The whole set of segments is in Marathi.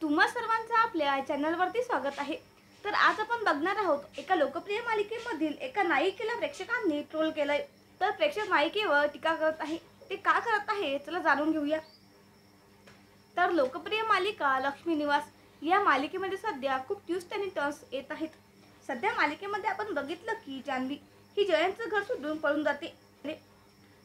तुम्हा सर्वांचं आपल्या चॅनलवरती स्वागत आहे। तर आज आपण बघणार आहोत एका लोकप्रिय मालिकेमधील एका नायिकेला प्रेक्षकांनी ट्रोल केलंय। तर प्रेक्षक नायिकेवर टीका करत आहे, ते का करत आहे चला जाणून घेऊया। तर लोकप्रिय मालिका लक्ष्मी निवास या मालिकेमध्ये सध्या खूप ट्विस्ट आणि टर्न्स येत आहेत। सध्या मालिकेमध्ये आपण बघितलं की जान्हवी ही जयंतचं घर सोडून पळून जाते।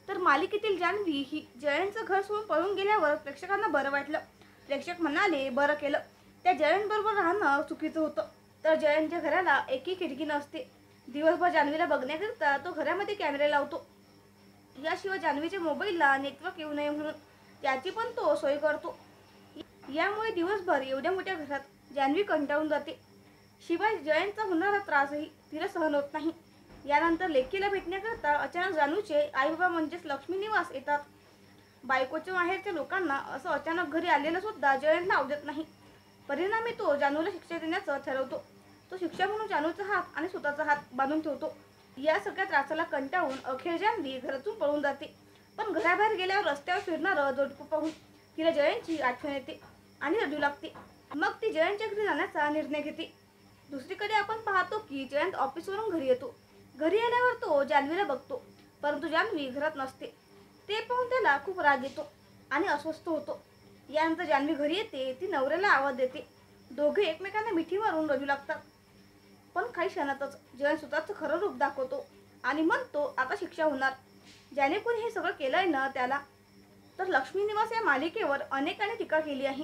तर मालिकेतील जान्हवी ही जयंतचं घर सोडून पळून गेल्यावर प्रेक्षकांना बरं वाटलं। प्रेक्षक म्हणाले बरं केलं, त्या जयंत बरोबर राहणं चुकीचं होतं। तर जयंतच्या घराला एकही खिडकी नसते। दिवसभर जान्हवीला बघण्याकरिता तो घरामध्ये कॅमेरे लावतो। याशिवाय जान्हवीच्या मोबाईलला नेटवर्क येऊ नये म्हणून त्याची पण तो सोय करतो। यामुळे दिवसभर एवढ्या मोठ्या घरात जान्हवी कंटाळून जाते। शिवाय जयंतचा होणारा त्रासही तिला सहन होत नाही। यानंतर लेकीला भेटण्याकरता अचानक जानूचे आई बाबा म्हणजेच लक्ष्मी निवास येतात। बायकोच्या माहेरच्या लोकांना असं अचानक घरी आलेलं सुद्धा जयंतला आवडत नाही। परिणामी तो जानूला शिक्षा देण्याचं ठरवतो। तो शिक्षा म्हणून जानूचा हात आणि स्वतःचा हात बांधून ठेवतो। या सगळ्या त्रासाला कंटाळून अखेर जान्हवी घरातून पळून जाते। पण घराबाहेर गेल्यावर रस्त्यावर फिरणारं जोडपं पाहून तिला जयंतची आठवण येते आणि रडू लागते। मग ती जयंतच्या घरी जाण्याचा निर्णय घेते। दुसरीकडे आपण पाहतो की जयंत ऑफिसवरून घरी येतो। घरी आल्यावर तो जान्हवीला बघतो, परंतु जान्हवी घरात नसते। ते पाहून त्याला खूप राग येतो आणि अस्वस्थ होतो। यानंतर जान्हवी घरी येते, ती नवऱ्याला आवाज देते। दोघे एकमेकांना मिठी मारून रडू लागतात। पण काही क्षणातच जयंत स्वतःचं खरं रूप दाखवतो आणि म्हणतो आता शिक्षा होणार, ज्याने कोणी हे सगळं केलंय ना त्याला। तर लक्ष्मी निवास या मालिकेवर अनेकांनी टीका केली आहे।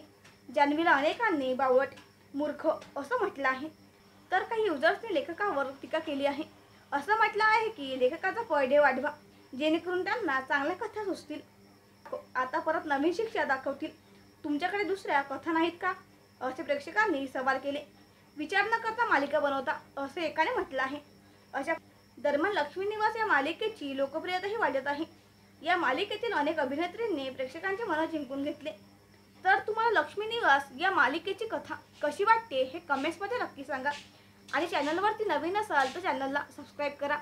जान्हवीला अनेकांनी बावळट, मूर्ख असं म्हटलं आहे। तर काही युजर्सने लेखकावर टीका केली आहे। असं म्हटलं आहे की लेखकाचा पडदे वाढवा, जेणेकरून त्यांना चांगल्या कथा सुचतील, आता परत नवीन शिक्षा दाखवतील। तुमच्याकडे दुसऱ्या कथा नाहीत का, असे प्रेक्षकांनी सवाल केले। विचार न करता मालिका बनवता, असे एकाने म्हटलं आहे। अशा दरम्यान लक्ष्मी निवास या मालिकेची लोकप्रियताही वाढत आहे। या मालिकेतील अनेक अभिनेत्रींनी प्रेक्षकांचे मन जिंकून घेतले। तर तुम्हाला लक्ष्मी निवास या मालिकेची कथा कशी वाटते हे कमेंट्समध्ये नक्की सांगा। आणि चॅनलवरती नवीन असाल तर चॅनलला सबस्क्राईब करा।